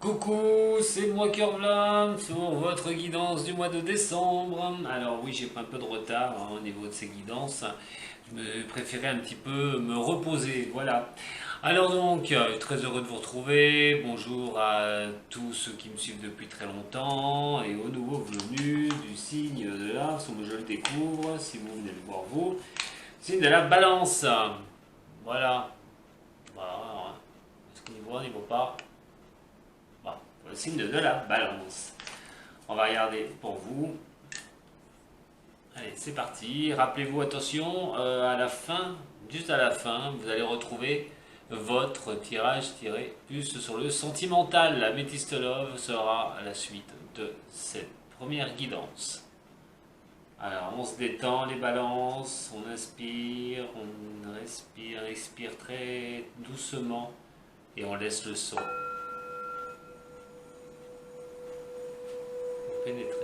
Coucou, c'est moi Curvlam sur votre guidance du mois de décembre. Alors oui, j'ai pris un peu de retard au niveau de ces guidances. Je me préférais un petit peu me reposer, voilà. Alors donc, très heureux de vous retrouver. Bonjour à tous ceux qui me suivent depuis très longtemps et aux nouveaux venus du signe de l'Ars, où je le découvre, si vous venez le voir vous. Signe de la balance. Voilà. Voilà. Est-ce qu'on y voit, on n'y voit pas? Bon, le signe de la balance. On va regarder pour vous. Allez, c'est parti. Rappelez-vous, attention, à la fin, juste à la fin, vous allez retrouver votre tirage tiré plus sur le sentimental. La Métiste Love sera la suite de cette première guidance. Alors, on se détend, les balances, on inspire, on respire, on expire très doucement et on laisse le son pénétrer.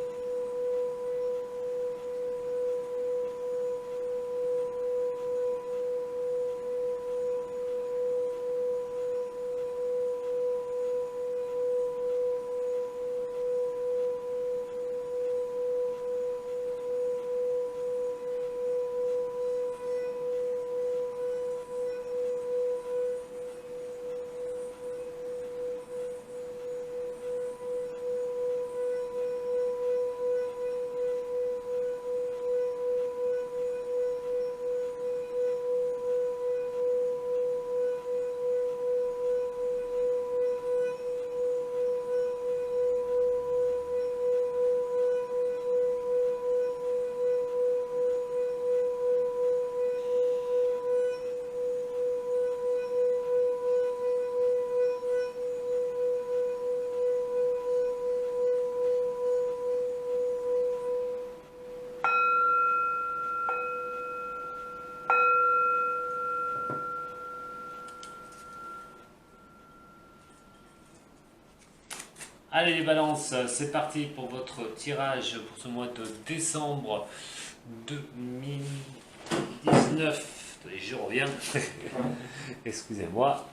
Allez les balances, c'est parti pour votre tirage pour ce mois de décembre 2019. Attendez, je reviens. Excusez-moi.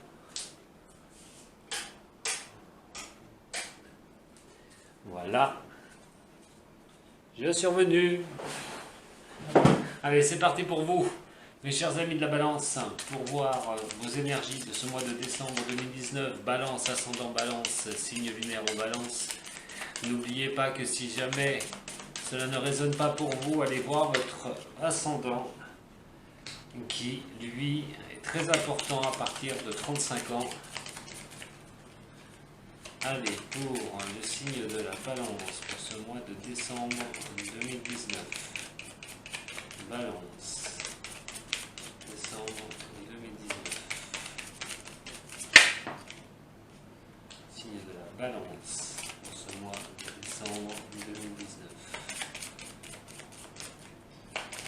Voilà. Je suis revenu. Allez, c'est parti pour vous, mes chers amis de la balance, pour voir vos énergies de ce mois de décembre 2019. Balance, ascendant balance, signe lunaire en balance. N'oubliez pas que si jamais cela ne résonne pas pour vous, allez voir votre ascendant qui, lui, est très important à partir de 35 ans. Allez, pour le signe de la balance pour ce mois de décembre 2019. Balance. Décembre 2019. Signe de la balance pour ce mois de décembre 2019.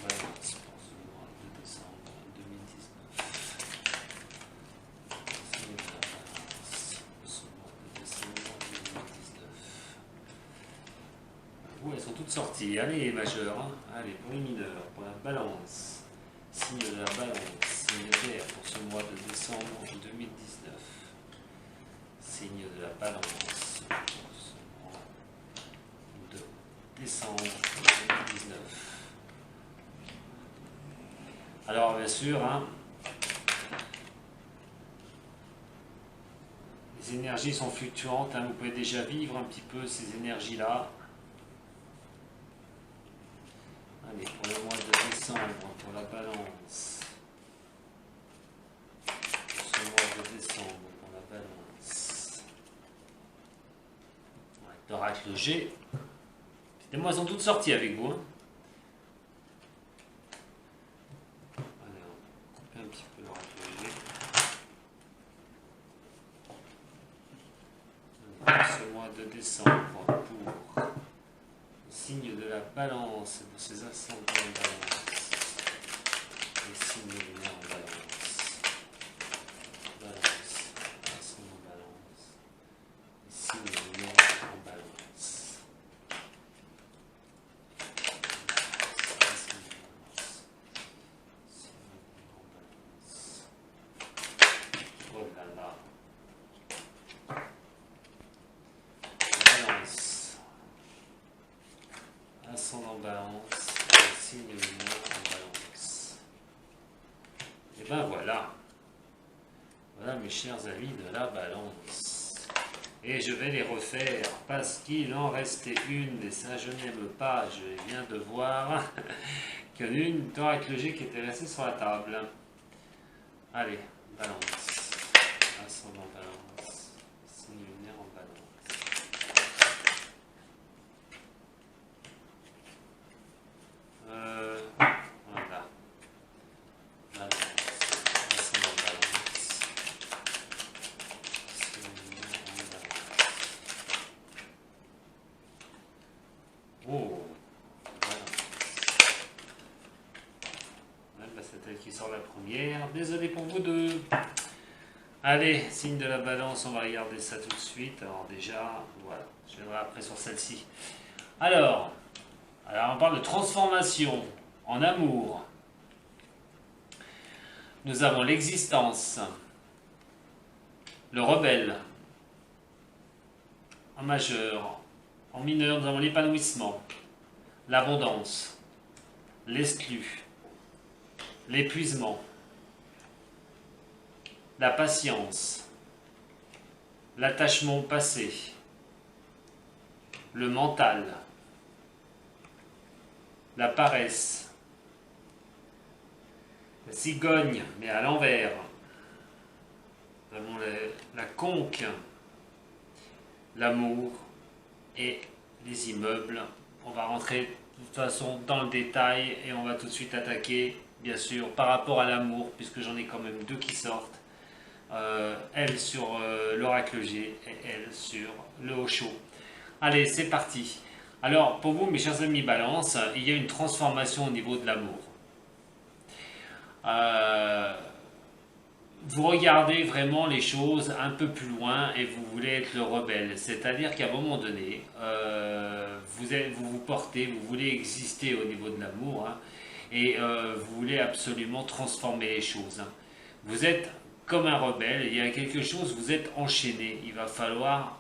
Balance pour ce mois de décembre 2019. Signe de la balance pour ce mois de décembre 2019. Elles sont toutes sorties. Allez, majeurs. Hein. Allez, pour les mineurs, pour la balance. Signe de la balance, signe d'air pour ce mois de décembre 2019. Signe de la balance pour ce mois de décembre 2019. Alors, bien sûr, hein, les énergies sont fluctuantes. Hein, vous pouvez déjà vivre un petit peu ces énergies-là. Allez, pour le mois de décembre, pour la balance. Pour ce mois de décembre, pour la balance. Ouais, l'oracle G. Les mois sont toutes sorties avec vous. Hein. Allez, on va couper un petit peu l'oracle G. Allez, pour ce mois de décembre, pour signe de la balance, de ces ascendants en balance, les signes lunaires en balance, balance, ascendant en balance, les signes lunaires en balance, oh là là. chers amis de la balance. Et je vais les refaire parce qu'il en restait une, et ça je n'aime pas. Je viens de voir qu'il y en a une d'oracle G qui était restée sur la table. Allez, balance. Ascendant balance. Signe lunaire en balance. Voilà. Balance. Ascendant balance. Signe lunaire en balance. Oh, balance. Ouais, bah c'est elle qui sort la première. Désolé pour vous deux. Allez, signe de la balance, on va regarder ça tout de suite. Alors déjà, voilà, je viendrai après sur celle-ci. Alors, on parle de transformation en amour. Nous avons l'existence, le rebelle, en majeur. En mineur, nous avons l'épanouissement, l'abondance, l'exclu, l'épuisement, la patience, l'attachement au passé, le mental, la paresse, la cigogne, mais à l'envers, nous avons la conque, l'amour et les immeubles. On va rentrer de toute façon dans le détail et on va tout de suite attaquer, bien sûr, par rapport à l'amour, puisque j'en ai quand même deux qui sortent. Elle sur l'oracle G et elle sur le Osho. Allez, c'est parti. Alors, pour vous, mes chers amis Balance, il y a une transformation au niveau de l'amour. Vous regardez vraiment les choses un peu plus loin et vous voulez être le rebelle. C'est-à-dire qu'à un moment donné, vous vous portez, vous voulez exister au niveau de l'amour, hein, et vous voulez absolument transformer les choses. Hein. Vous êtes comme un rebelle, il y a quelque chose, vous êtes enchaîné. Il va falloir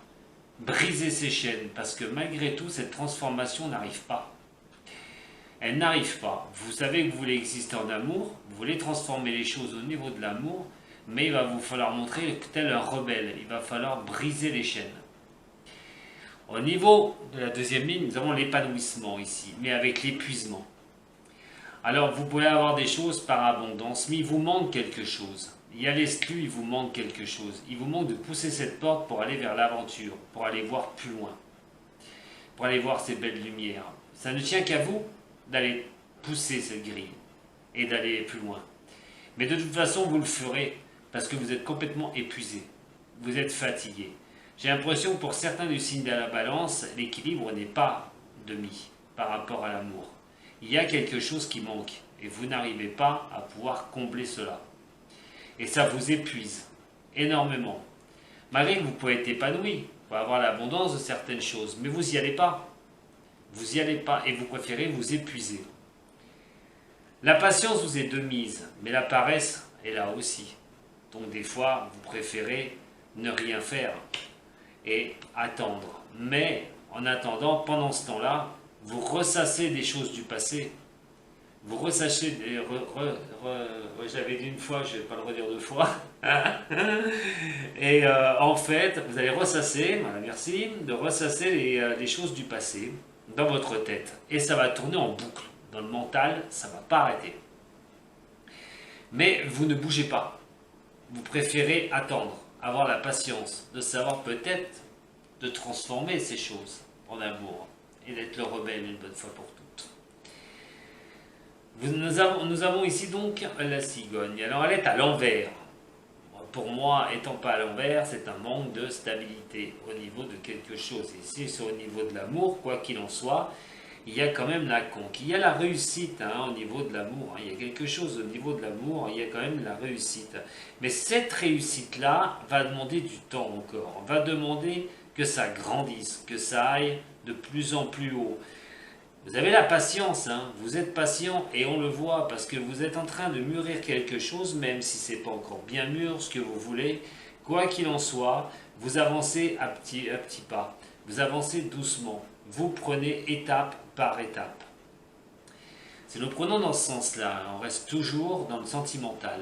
briser ces chaînes parce que malgré tout, cette transformation n'arrive pas. Elle n'arrive pas. Vous savez que vous voulez exister en amour, vous voulez transformer les choses au niveau de l'amour, mais il va vous falloir montrer tel un rebelle. Il va falloir briser les chaînes. Au niveau de la deuxième ligne, nous avons l'épanouissement ici, mais avec l'épuisement. Alors, vous pouvez avoir des choses par abondance, mais il vous manque quelque chose. Il y a l'exclu, il vous manque quelque chose. Il vous manque de pousser cette porte pour aller vers l'aventure, pour aller voir plus loin, pour aller voir ces belles lumières. Ça ne tient qu'à vous d'aller pousser cette grille et d'aller plus loin. Mais de toute façon, vous le ferez parce que vous êtes complètement épuisé. Vous êtes fatigué. J'ai l'impression que pour certains du signe de la balance, l'équilibre n'est pas demi par rapport à l'amour. Il y a quelque chose qui manque et vous n'arrivez pas à pouvoir combler cela. Et ça vous épuise énormément. Malgré que vous pouvez être épanoui, vous pouvez avoir l'abondance de certaines choses, mais vous n'y allez pas. Vous n'y allez pas et vous préférez vous épuiser. La patience vous est de mise, mais la paresse est là aussi. Donc des fois, vous préférez ne rien faire et attendre. Mais en attendant, pendant ce temps-là, vous ressassez des choses du passé. Vous ressassez des... j'avais dit une fois, je ne vais pas le redire deux fois. Et en fait, vous allez ressasser, voilà, merci, de ressasser les choses du passé dans votre tête. Et ça va tourner en boucle. Dans le mental, ça ne va pas arrêter. Mais vous ne bougez pas. Vous préférez attendre, avoir la patience de savoir peut-être de transformer ces choses en amour et d'être le rebelle une bonne fois pour toutes. Nous avons ici donc la cigogne. Alors elle est à l'envers. Pour moi, étant pas à l'envers, c'est un manque de stabilité au niveau de quelque chose. Ici, c'est au niveau de l'amour, quoi qu'il en soit, il y a quand même la conquête. Il y a la réussite au niveau de l'amour. Il y a quelque chose au niveau de l'amour, il y a quand même la réussite. Mais cette réussite-là va demander du temps encore. Va demander que ça grandisse, que ça aille de plus en plus haut. Vous avez la patience, vous êtes patient et on le voit parce que vous êtes en train de mûrir quelque chose, même si ce n'est pas encore bien mûr, ce que vous voulez. Quoi qu'il en soit, vous avancez à petits pas, vous avancez doucement, vous prenez étape par étape. Si nous prenons dans ce sens-là, on reste toujours dans le sentimental.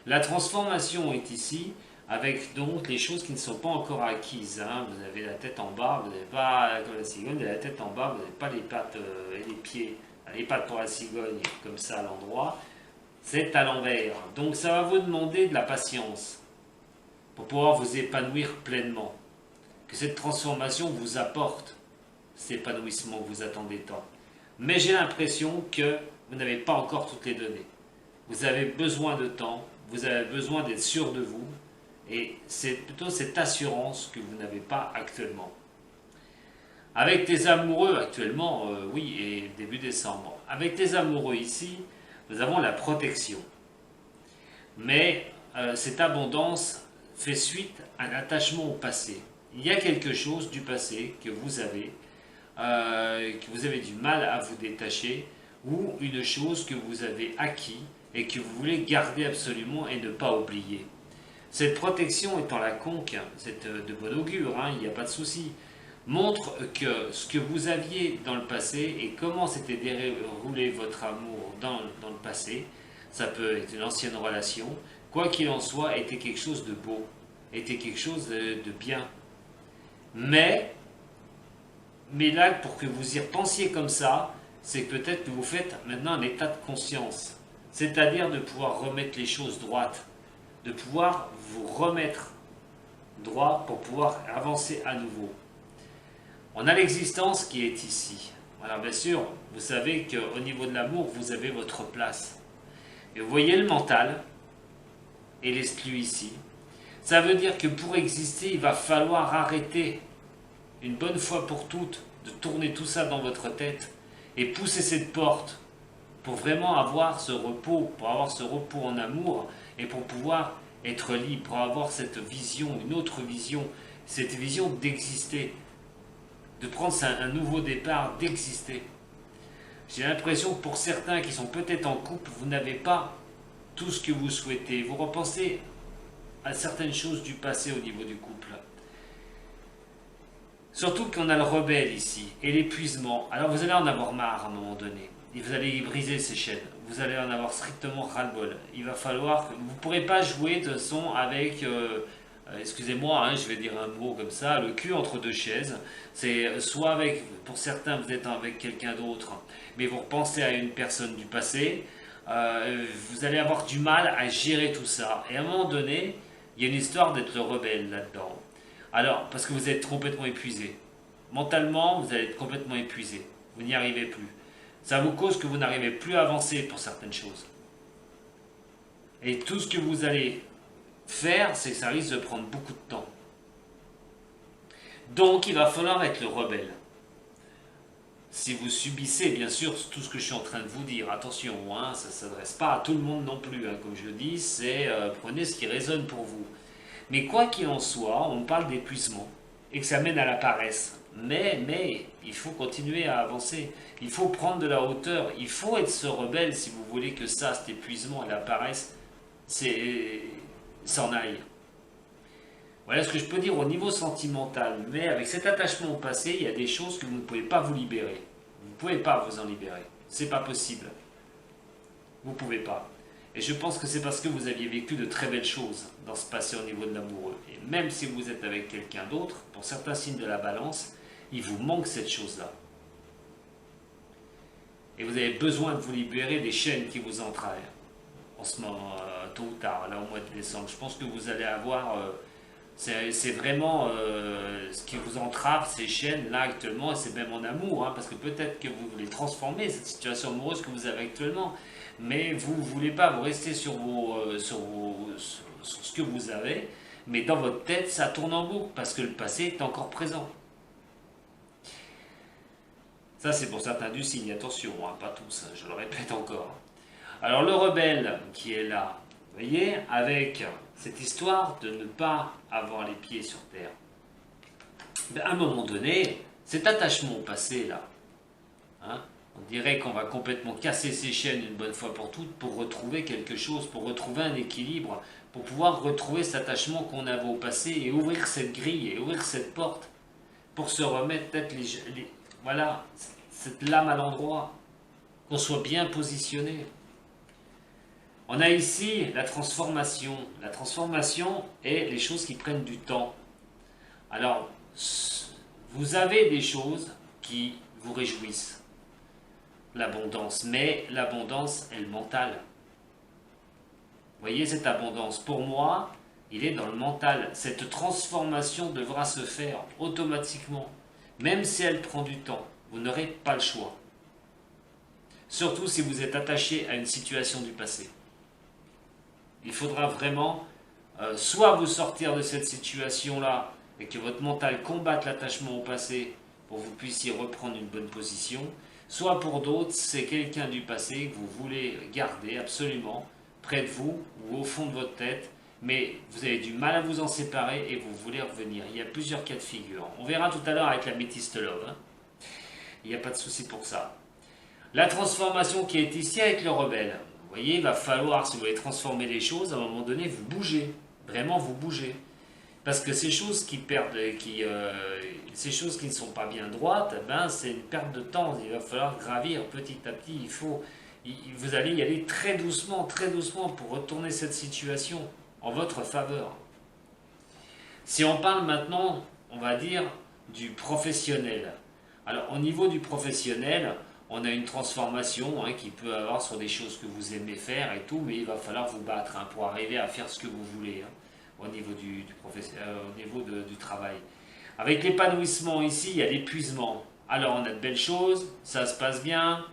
La transformation est ici avec donc les choses qui ne sont pas encore acquises. Hein. Vous avez la tête en bas, vous n'avez pas, comme la cigogne, vous avez la tête en bas, vous n'avez pas les pattes et les pieds. Les pattes pour la cigogne, comme ça à l'endroit, c'est à l'envers. Donc ça va vous demander de la patience pour pouvoir vous épanouir pleinement. Que cette transformation vous apporte cet épanouissement que vous attendez tant. Mais j'ai l'impression que vous n'avez pas encore toutes les données. Vous avez besoin de temps, vous avez besoin d'être sûr de vous, et c'est plutôt cette assurance que vous n'avez pas actuellement. Avec tes amoureux actuellement, oui, et début décembre. Avec tes amoureux ici, nous avons la protection. Mais cette abondance fait suite à l'attachement au passé. Il y a quelque chose du passé que vous avez du mal à vous détacher, ou une chose que vous avez acquis et que vous voulez garder absolument et ne pas oublier. Cette protection étant la conque, c'est de bon augure, hein, il n'y a pas de souci, montre que ce que vous aviez dans le passé et comment s'était déroulé votre amour dans le passé, ça peut être une ancienne relation, quoi qu'il en soit, était quelque chose de beau, était quelque chose de bien. Mais là, pour que vous y repensiez comme ça, c'est peut-être que vous faites maintenant un état de conscience, c'est-à-dire de pouvoir remettre les choses droites, de pouvoir vous remettre droit pour pouvoir avancer à nouveau. On a l'existence qui est ici. Alors bien sûr, vous savez qu'au niveau de l'amour, vous avez votre place. Et vous voyez le mental et l'exclu ici. Ça veut dire que pour exister, il va falloir arrêter une bonne fois pour toutes de tourner tout ça dans votre tête et pousser cette porte pour vraiment avoir ce repos, pour avoir ce repos en amour et pour pouvoir être libre, pour avoir cette vision, une autre vision, cette vision d'exister, de prendre un nouveau départ, d'exister. J'ai l'impression que pour certains qui sont peut-être en couple, vous n'avez pas tout ce que vous souhaitez. Vous repensez à certaines choses du passé au niveau du couple. Surtout qu'on a le rebelle ici, et l'épuisement. Alors vous allez en avoir marre à un moment donné. Et vous allez briser ces chaînes. Vous allez en avoir strictement ras-le-bol. Il va falloir que... Vous ne pourrez pas jouer de son avec... excusez-moi, hein, je vais dire un mot comme ça, le cul entre deux chaises. C'est soit avec... Pour certains, vous êtes avec quelqu'un d'autre, mais vous repensez à une personne du passé. Vous allez avoir du mal à gérer tout ça. Et à un moment donné, il y a une histoire d'être le rebelle là-dedans. Alors, parce que vous êtes complètement épuisé. Mentalement, vous allez être complètement épuisé. Vous n'y arrivez plus. Ça vous cause que vous n'arrivez plus à avancer pour certaines choses. Et tout ce que vous allez faire, c'est que ça risque de prendre beaucoup de temps. Donc, il va falloir être le rebelle. Si vous subissez, bien sûr, tout ce que je suis en train de vous dire, attention, hein, ça ne s'adresse pas à tout le monde non plus. Hein, comme je le dis, c'est prenez ce qui résonne pour vous. Mais quoi qu'il en soit, on parle d'épuisement et que ça mène à la paresse. Mais, il faut continuer à avancer. Il faut prendre de la hauteur. Il faut être ce rebelle si vous voulez que ça, cet épuisement et la paresse, s'en aille. Voilà ce que je peux dire au niveau sentimental. Mais avec cet attachement au passé, il y a des choses que vous ne pouvez pas vous libérer. Vous ne pouvez pas vous en libérer. C'est pas possible. Vous ne pouvez pas. Et je pense que c'est parce que vous aviez vécu de très belles choses dans ce passé au niveau de l'amoureux. Et même si vous êtes avec quelqu'un d'autre, pour certains signes de la balance, il vous manque cette chose-là. Et vous avez besoin de vous libérer des chaînes qui vous entraillent. En ce moment, tôt ou tard, là au mois de décembre. Je pense que vous allez avoir... c'est vraiment ce qui vous entrave, ces chaînes là actuellement, et c'est même en amour, hein, parce que peut-être que vous voulez transformer cette situation amoureuse que vous avez actuellement. Mais vous ne voulez pas, vous restez sur ce que vous avez, mais dans votre tête, ça tourne en boucle, parce que le passé est encore présent. Ça, c'est pour certains du signe, attention, hein, pas tous, je le répète encore. Alors, le rebelle qui est là, vous voyez, avec cette histoire de ne pas avoir les pieds sur terre. Ben, à un moment donné, cet attachement au passé, là, hein, on dirait qu'on va complètement casser ses chaînes une bonne fois pour toutes pour retrouver quelque chose, pour retrouver un équilibre, pour pouvoir retrouver cet attachement qu'on avait au passé et ouvrir cette grille et ouvrir cette porte pour se remettre peut-être voilà, cette lame à l'endroit, qu'on soit bien positionné. On a ici la transformation. La transformation est les choses qui prennent du temps. Alors, vous avez des choses qui vous réjouissent. L'abondance, mais l'abondance est mentale. Vous voyez cette abondance, pour moi, il est dans le mental. Cette transformation devra se faire automatiquement, même si elle prend du temps. Vous n'aurez pas le choix. Surtout si vous êtes attaché à une situation du passé. Il faudra vraiment soit vous sortir de cette situation-là et que votre mental combatte l'attachement au passé pour que vous puissiez reprendre une bonne position, soit pour d'autres, c'est quelqu'un du passé que vous voulez garder absolument près de vous ou au fond de votre tête, mais vous avez du mal à vous en séparer et vous voulez revenir. Il y a plusieurs cas de figure. On verra tout à l'heure avec la métiste love. Il n'y a pas de souci pour ça. La transformation qui est ici avec le rebelle. Vous voyez, il va falloir, si vous voulez transformer les choses, à un moment donné, vous bougez. Vraiment, vous bougez. Parce que ces choses qui perdent, ces choses qui ne sont pas bien droites, ben, c'est une perte de temps. Il va falloir gravir petit à petit. Vous allez y aller très doucement pour retourner cette situation en votre faveur. Si on parle maintenant, on va dire, du professionnel. Alors, au niveau du professionnel, on a une transformation qui peut avoir sur des choses que vous aimez faire et tout, mais il va falloir vous battre pour arriver à faire ce que vous voulez au niveau du travail. Avec l'épanouissement ici, il y a l'épuisement. Alors, on a de belles choses, ça se passe bien,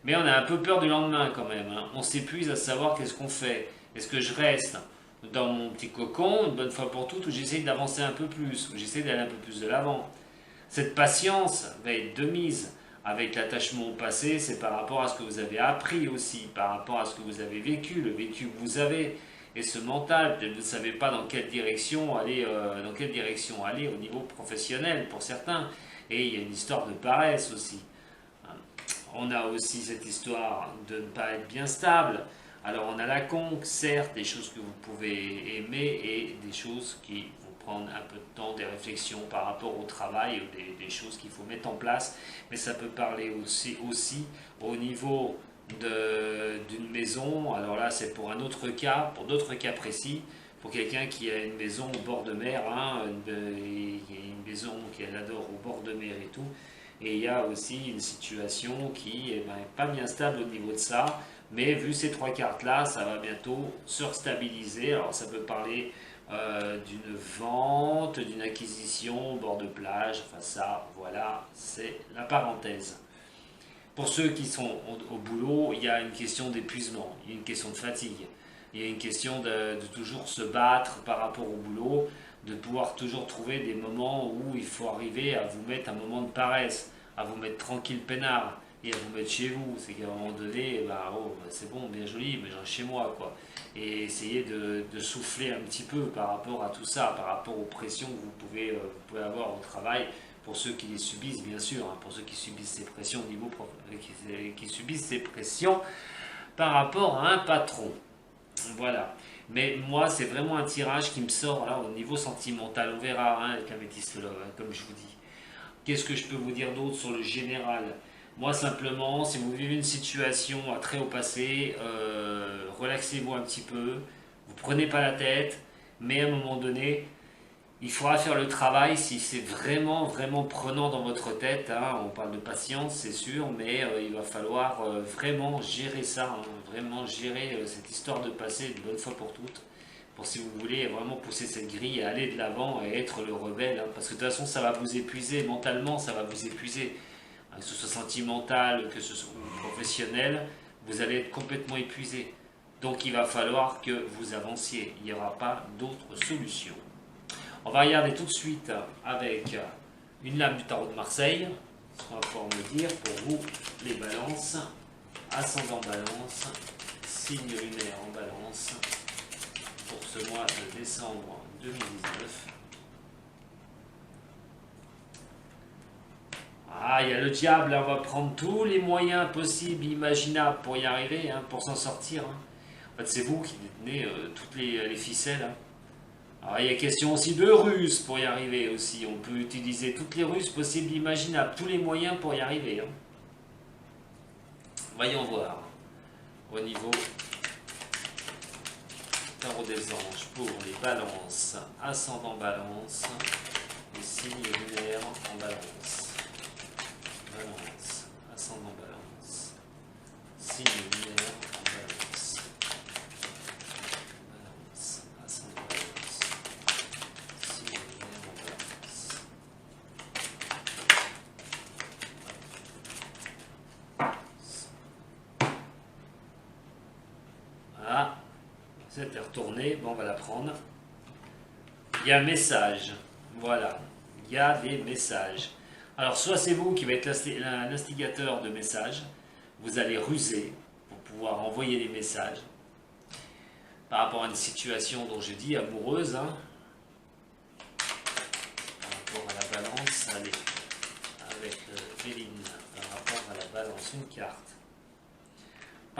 mais on a un peu peur du lendemain quand même. On s'épuise à savoir qu'est-ce qu'on fait. Est-ce que je reste dans mon petit cocon, une bonne fois pour toutes, ou j'essaie d'avancer un peu plus, ou j'essaie d'aller un peu plus de l'avant. Cette patience va être de mise. Avec l'attachement au passé, c'est par rapport à ce que vous avez appris aussi, par rapport à ce que vous avez vécu, le vécu que vous avez. Et ce mental, peut-être vous ne savez pas dans quelle direction aller au niveau professionnel pour certains. Et il y a une histoire de paresse aussi. On a aussi cette histoire de ne pas être bien stable. Alors on a la conque, certes, des choses que vous pouvez aimer et des choses qui vont prendre un peu de temps, des réflexions par rapport au travail, des choses qu'il faut mettre en place. Mais ça peut parler aussi au niveau d'une maison. Alors là, c'est pour un autre cas, pour d'autres cas précis. Pour quelqu'un qui a une maison au bord de mer, une maison qu'elle adore au bord de mer et tout. Et il y a aussi une situation qui n'est pas bien stable au niveau de ça. Mais vu ces trois cartes-là, ça va bientôt se restabiliser. Alors ça peut parler d'une vente, d'une acquisition au bord de plage. Enfin ça, voilà, c'est la parenthèse. Pour ceux qui sont au boulot, il y a une question d'épuisement, il y a une question de fatigue. Il y a une question de toujours se battre par rapport au boulot, de pouvoir toujours trouver des moments où il faut arriver à vous mettre un moment de paresse, à vous mettre tranquille peinard et à vous mettre chez vous. C'est qu'à un moment donné, c'est bon, bien joli, mais j'en chez moi, quoi. Et essayer de souffler un petit peu par rapport à tout ça, par rapport aux pressions que vous pouvez avoir au travail, pour ceux qui les subissent, bien sûr, pour ceux qui subissent ces pressions au niveau qui subissent ces pressions par rapport à un patron. Voilà. Mais moi, c'est vraiment un tirage qui me sort là au niveau sentimental. On verra avec la métisse love, comme je vous dis. Qu'est-ce que je peux vous dire d'autre sur le général? Moi, simplement, si vous vivez une situation à très haut passé, relaxez-vous un petit peu. Vous prenez pas la tête, mais à un moment donné, il faudra faire le travail si c'est vraiment, vraiment prenant dans votre tête. On parle de patience, c'est sûr, mais il va falloir vraiment gérer ça, vraiment gérer cette histoire de passé une bonne fois pour toutes. Pour si vous voulez vraiment pousser cette grille et aller de l'avant et être le rebelle. Parce que de toute façon, ça va vous épuiser, mentalement, ça va vous épuiser. Que ce soit sentimental, que ce soit professionnel, vous allez être complètement épuisé. Donc il va falloir que vous avanciez. Il n'y aura pas d'autre solution. On va regarder tout de suite avec une lame du tarot de Marseille. On va pouvoir me dire pour vous les balances, ascendant balance, signe lunaire en balance pour ce mois de décembre 2019. Il y a le diable, on va prendre tous les moyens possibles, imaginables pour y arriver, pour s'en sortir. En fait, c'est vous qui détenez toutes les ficelles. Alors, il y a question aussi de ruse pour y arriver aussi. On peut utiliser toutes les ruses possibles, imaginables, tous les moyens pour y arriver. Voyons voir au niveau tarot des anges pour les balances, ascendant balance, les signes lunaires en balance. Balance, ascendant balance, signes lunaires en balance. Balance, ascendant balance, signes lunaires en balance. Voilà, c'est retourné, bon on va la prendre. Il y a un message, voilà, il y a des messages. Alors soit c'est vous qui va être l'instigateur de messages, vous allez ruser pour pouvoir envoyer des messages par rapport à une situation dont je dis amoureuse, hein. Par rapport à la balance, allez, avec Béline, par rapport à la balance, une carte. On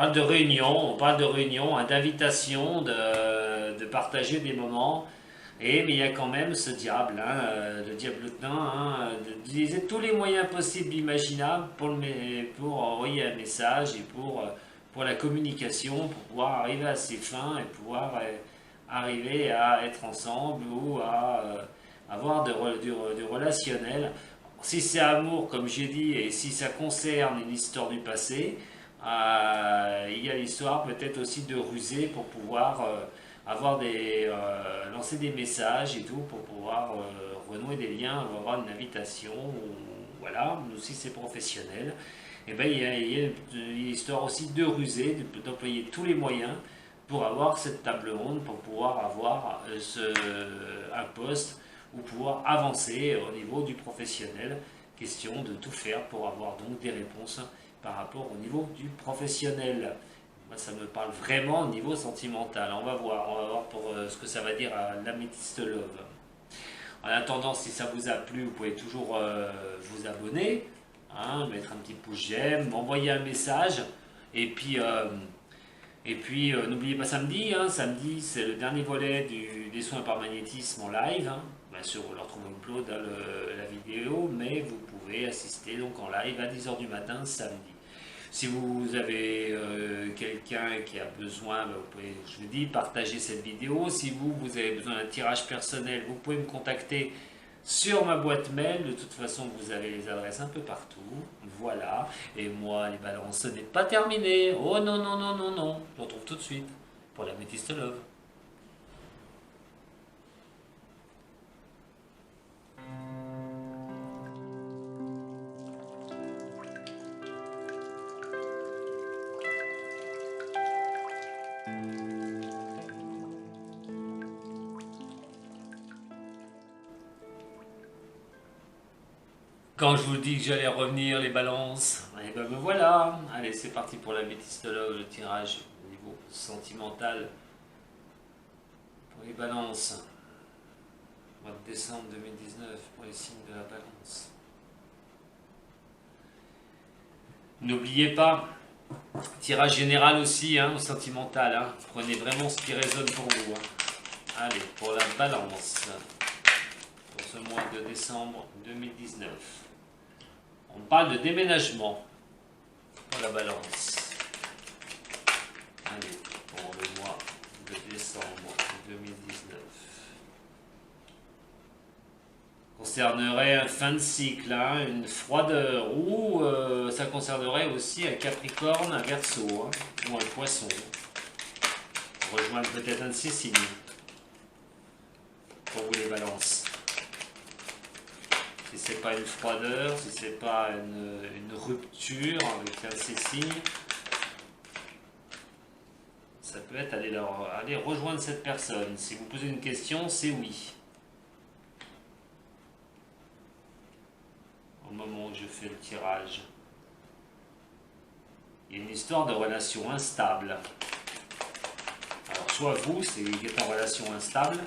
parle de réunion, hein, d'invitation, de partager des moments. Mais il y a quand même ce diable, hein, le diablotin, hein, d'utiliser tous les moyens possibles, imaginables pour envoyer un message et pour la communication, pour pouvoir arriver à ses fins et pouvoir arriver à être ensemble ou à avoir du relationnel. Si c'est amour, comme j'ai dit, et si ça concerne une histoire du passé, il y a l'histoire peut-être aussi de ruser pour pouvoir lancer des messages et tout pour pouvoir renouer des liens, avoir une invitation, voilà, si c'est professionnel. Et ben il y a une histoire aussi de ruser, d'employer tous les moyens pour avoir cette table ronde, pour pouvoir avoir un poste ou pouvoir avancer au niveau du professionnel. Question de tout faire pour avoir donc des réponses par rapport au niveau du professionnel. Moi, ça me parle vraiment au niveau sentimental. On va voir pour ce que ça va dire à l'Améthyste Love. En attendant, si ça vous a plu, vous pouvez toujours vous abonner, hein, mettre un petit pouce j'aime, m'envoyer un message. Et puis n'oubliez pas samedi. Hein, samedi, c'est le dernier volet des soins par magnétisme en live. Hein. Bien sûr, vous le retrouvez upload dans la vidéo, mais vous pouvez assister donc en live à 10h du matin samedi. Si vous avez quelqu'un qui a besoin, vous pouvez, je vous dis, partager cette vidéo. Si vous avez besoin d'un tirage personnel, vous pouvez me contacter sur ma boîte mail. De toute façon, vous avez les adresses un peu partout. Voilà. Et moi, les balances, ce n'est pas terminé. Oh non, non, non, non, non. Je vous retrouve tout de suite pour l'Améthyste Love. Quand je vous dis que j'allais revenir, les balances, et ben me voilà. Allez, c'est parti pour l'Améthyste Love, le tirage au niveau sentimental pour les balances. Mois de décembre 2019 pour les signes de la balance. N'oubliez pas, tirage général aussi, hein, au sentimental. Hein. Prenez vraiment ce qui résonne pour vous. Hein. Allez, pour la balance, pour ce mois de décembre 2019. On parle de déménagement pour la balance. Allez, pour le mois de décembre 2019. Concernerait un fin de cycle, hein, une froideur, ou ça concernerait aussi un Capricorne, un Verseau, hein, ou un Poisson. Rejoindre peut-être un de ces signes. Pour vous les balances. Si c'est pas une froideur, si c'est pas une rupture avec un de ces signes, ça peut être aller rejoindre cette personne. Si vous posez une question, c'est oui. Au moment où je fais le tirage, il y a une histoire de relation instable. Alors soit vous, c'est qui êtes en relation instable,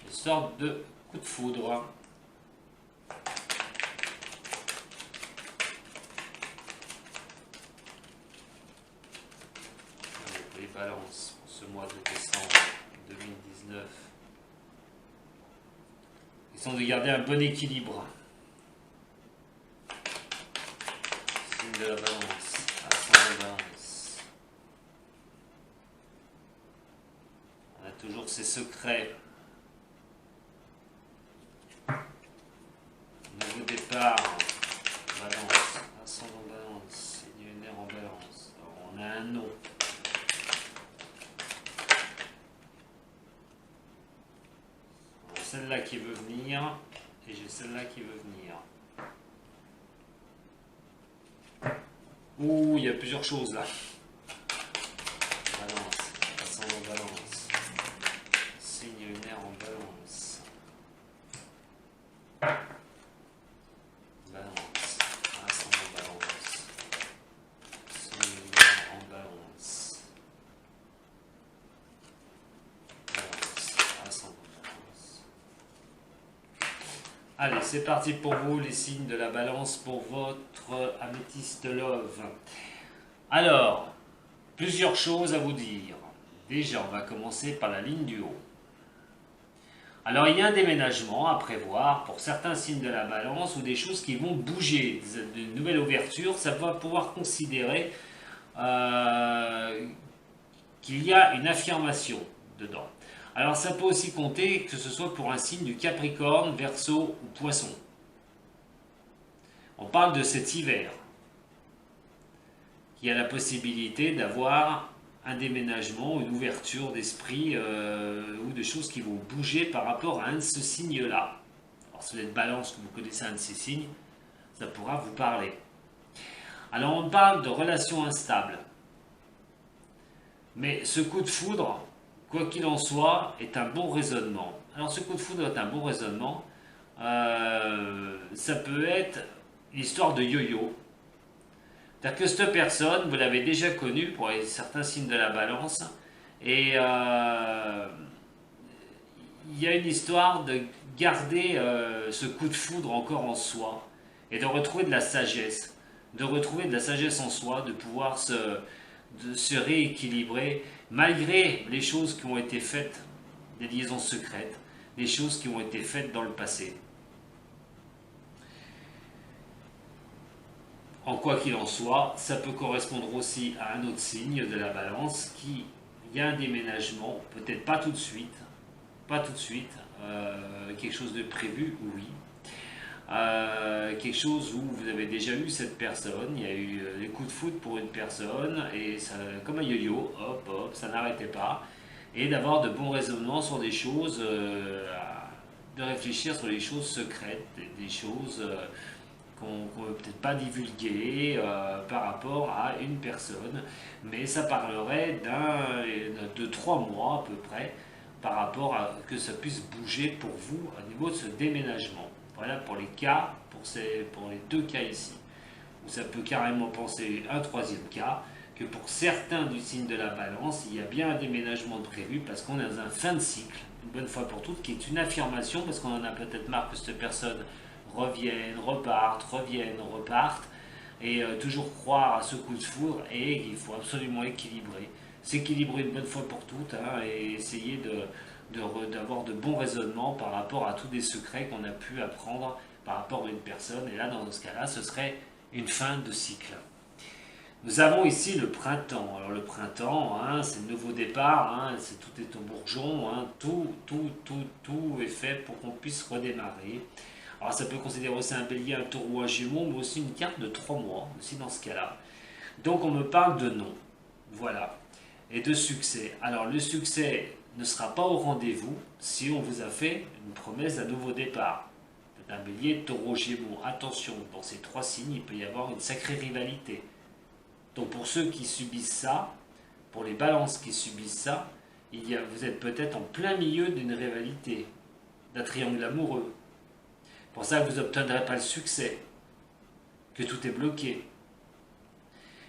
une sorte de coup de foudre. Les balances pour ce mois de décembre 2019. Ils sont de garder un bon équilibre. Signe de la balance, ascendant balance. ses secrets. Nouveau départ, balance, ascendant balance, signe lunaire en balance. Alors, on a un nom. Celle-là qui veut venir, et j'ai celle-là qui veut venir. Ouh, il y a plusieurs choses là. Balance, ascendant balance, signe lunaire en balance. Balance, ascendant balance, signe lunaire en balance. Balance, ascendant balance. Allez, c'est parti pour vous, les signes de la balance pour votre améthyste love. Alors, plusieurs choses à vous dire. Déjà, on va commencer par la ligne du haut. Alors, il y a un déménagement à prévoir pour certains signes de la balance ou des choses qui vont bouger, de nouvelles ouvertures. Ça va pouvoir considérer qu'il y a une affirmation dedans. Alors, ça peut aussi compter que ce soit pour un signe du Capricorne, Verseau ou Poisson. On parle de cet hiver, qui a la possibilité d'avoir un déménagement, une ouverture d'esprit ou de choses qui vont bouger par rapport à un de ce signe-là. Alors si vous êtes balance, que vous connaissez un de ces signes, ça pourra vous parler. Alors on parle de relations instables. Mais ce coup de foudre, quoi qu'il en soit, est un bon raisonnement. Alors ce coup de foudre est un bon raisonnement. Ça peut être l'histoire de yo-yo. C'est-à-dire que cette personne, vous l'avez déjà connue pour certains signes de la balance, et il y a une histoire de garder ce coup de foudre encore en soi, et de retrouver de la sagesse, en soi, de pouvoir se rééquilibrer, malgré les choses qui ont été faites, des liaisons secrètes, des choses qui ont été faites dans le passé. En quoi qu'il en soit, ça peut correspondre aussi à un autre signe de la balance qui, il y a un déménagement, peut-être pas tout de suite, quelque chose de prévu, oui. Quelque chose où vous avez déjà eu cette personne, il y a eu des coups de foudre pour une personne, et ça, comme un yo-yo, hop, hop, ça n'arrêtait pas. Et d'avoir de bons raisonnements sur des choses, de réfléchir sur les choses secrètes, des choses qu'on ne peut peut-être pas divulguer par rapport à une personne, mais ça parlerait de 3 mois à peu près, par rapport à que ça puisse bouger pour vous au niveau de ce déménagement. Voilà pour les cas, pour les 2 cas ici. Où ça peut carrément penser un 3e cas, que pour certains du signe de la balance, il y a bien un déménagement de prévu parce qu'on est dans un fin de cycle, une bonne fois pour toutes, qui est une affirmation parce qu'on en a peut-être marre que cette personne revienne, reparte, et toujours croire à ce coup de foudre, et il faut absolument s'équilibrer une bonne fois pour toutes, hein, et essayer d'avoir de bons raisonnements par rapport à tous des secrets qu'on a pu apprendre par rapport à une personne, et là dans ce cas-là ce serait une fin de cycle. Nous avons ici le printemps. Alors le printemps, hein, c'est le nouveau départ, hein, tout est au bourgeon, hein, tout est fait pour qu'on puisse redémarrer. Alors ça peut considérer aussi un bélier, un taureau, un gémeau, mais aussi une carte de 3 mois, aussi dans ce cas-là. Donc on me parle de non, voilà, et de succès. Alors le succès ne sera pas au rendez-vous si on vous a fait une promesse d'un nouveau départ. C'est un bélier, taureau, gémeaux, attention, dans ces 3 signes, il peut y avoir une sacrée rivalité. Donc pour ceux qui subissent ça, pour les balances qui subissent ça, vous êtes peut-être en plein milieu d'une rivalité, d'un triangle amoureux. Pour ça que vous n'obtiendrez pas le succès, que tout est bloqué.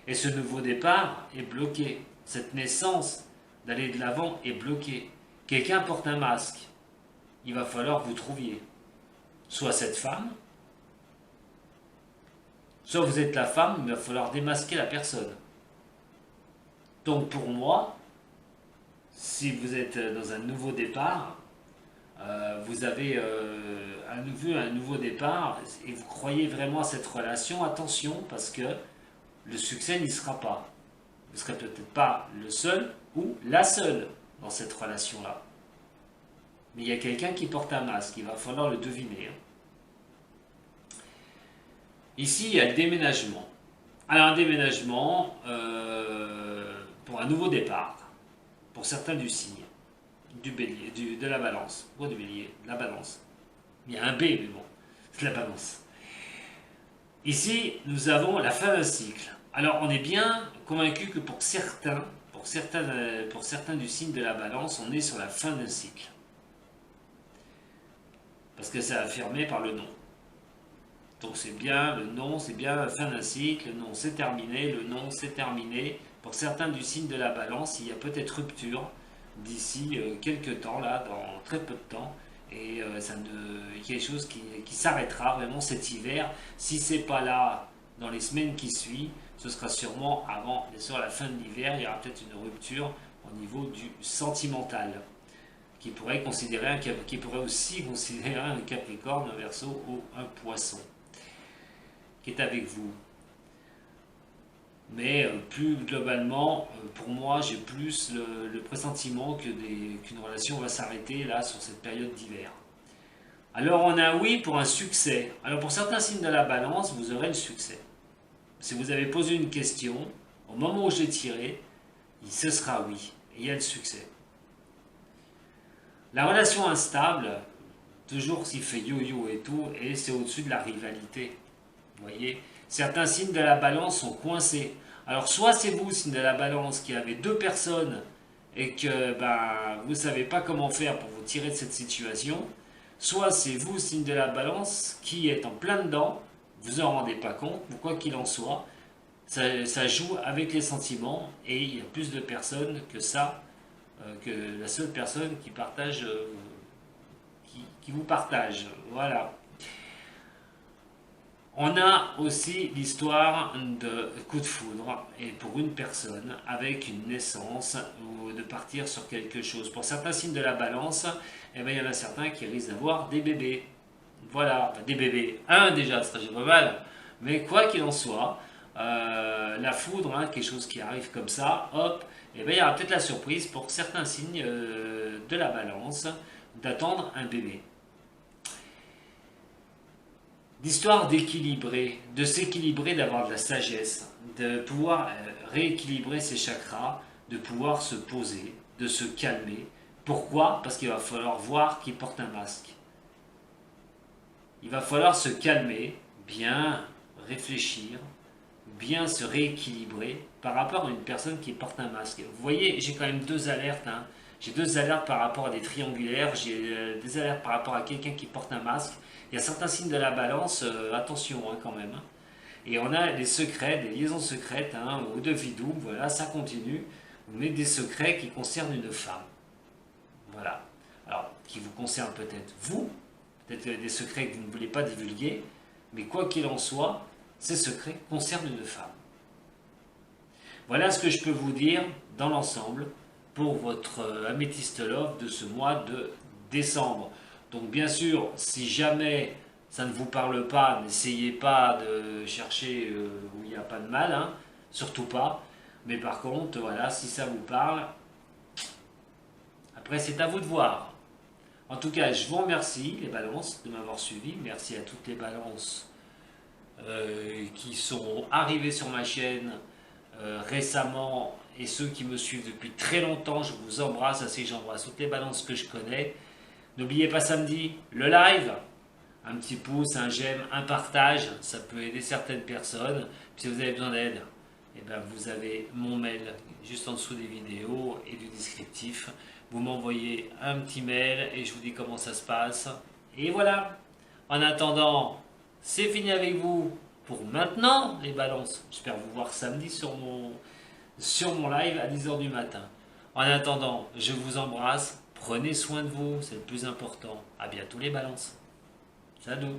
Et ce nouveau départ est bloqué. Cette naissance d'aller de l'avant est bloquée. Quelqu'un porte un masque. Il va falloir que vous trouviez soit cette femme, soit vous êtes la femme, il va falloir démasquer la personne. Donc pour moi, si vous êtes dans un nouveau départ, vous avez un nouveau départ et vous croyez vraiment à cette relation, attention, parce que le succès n'y sera pas. Vous ne serez peut-être pas le seul ou la seule dans cette relation-là. Mais il y a quelqu'un qui porte un masque, il va falloir le deviner. Ici, il y a le déménagement. Alors, un déménagement pour un nouveau départ, pour certains du signe, du bélier, de la balance. Pourquoi du bélier? La balance. Il y a un B, mais bon, c'est la balance. Ici, nous avons la fin d'un cycle. Alors, on est bien convaincu que pour certains du signe de la balance, on est sur la fin d'un cycle. Parce que c'est affirmé par le nom. Donc c'est bien le nom, c'est bien la fin d'un cycle, le nom c'est terminé, le nom c'est terminé. Pour certains du signe de la balance, il y a peut-être rupture d'ici quelques temps, là, dans très peu de temps. Et il y a quelque chose qui s'arrêtera vraiment cet hiver. Si c'est pas là dans les semaines qui suivent, ce sera sûrement avant, bien sûr, la fin de l'hiver. Il y aura peut-être une rupture au niveau du sentimental, qui pourrait aussi considérer un Capricorne, un Verseau ou un Poisson, qui est avec vous. Mais plus globalement, pour moi, j'ai plus le pressentiment qu'une relation va s'arrêter là sur cette période d'hiver. Alors on a un oui pour un succès. Alors pour certains signes de la balance, vous aurez le succès. Si vous avez posé une question, au moment où j'ai tiré, ce sera oui. Et il y a le succès. La relation instable, toujours s'il fait yo-yo et tout, et c'est au-dessus de la rivalité. Vous voyez, certains signes de la balance sont coincés. Alors soit c'est vous, signe de la balance, qui avez deux personnes et que vous ne savez pas comment faire pour vous tirer de cette situation, soit c'est vous, signe de la balance, qui êtes en plein dedans, vous en rendez pas compte, mais quoi qu'il en soit, ça joue avec les sentiments et il y a plus de personnes que ça, que la seule personne qui partage, qui vous partage. Voilà. On a aussi l'histoire de coup de foudre, et pour une personne, avec une naissance, ou de partir sur quelque chose. Pour certains signes de la balance, il y en a certains qui risquent d'avoir des bébés. Voilà, enfin, des bébés. Un déjà, ce serait pas mal. Mais quoi qu'il en soit, la foudre, quelque chose qui arrive comme ça, hop, il y aura peut-être la surprise pour certains signes de la balance d'attendre un bébé. L'histoire d'équilibrer, de s'équilibrer, d'avoir de la sagesse, de pouvoir rééquilibrer ses chakras, de pouvoir se poser, de se calmer. Pourquoi? Parce qu'il va falloir voir qui porte un masque. Il va falloir se calmer, bien réfléchir, bien se rééquilibrer par rapport à une personne qui porte un masque. Vous voyez, j'ai quand même deux alertes. J'ai deux alertes par rapport à des triangulaires, j'ai des alertes par rapport à quelqu'un qui porte un masque. Il y a certains signes de la balance, attention quand même. Et on a des secrets, des liaisons secrètes, ou de vidou, voilà, ça continue. Mais des secrets qui concernent une femme. Voilà. Alors, qui vous concernent peut-être vous, peut-être des secrets que vous ne voulez pas divulguer, mais quoi qu'il en soit, ces secrets concernent une femme. Voilà ce que je peux vous dire dans l'ensemble pour votre Améthyste Love de ce mois de décembre. Donc bien sûr, si jamais ça ne vous parle pas, n'essayez pas de chercher où il n'y a pas de mal, surtout pas. Mais par contre, voilà, si ça vous parle, après c'est à vous de voir. En tout cas, je vous remercie les balances de m'avoir suivi. Merci à toutes les balances qui sont arrivées sur ma chaîne récemment et ceux qui me suivent depuis très longtemps. Je vous embrasse, ainsi que j'embrasse toutes les balances que je connais. N'oubliez pas samedi, le live, un petit pouce, un j'aime, un partage, ça peut aider certaines personnes. Puis si vous avez besoin d'aide, vous avez mon mail juste en dessous des vidéos et du descriptif. Vous m'envoyez un petit mail et je vous dis comment ça se passe. Et voilà, en attendant, c'est fini avec vous pour maintenant les balances. J'espère vous voir samedi sur mon live à 10h du matin. En attendant, je vous embrasse. Prenez soin de vous, c'est le plus important. À bientôt les balances. Salut.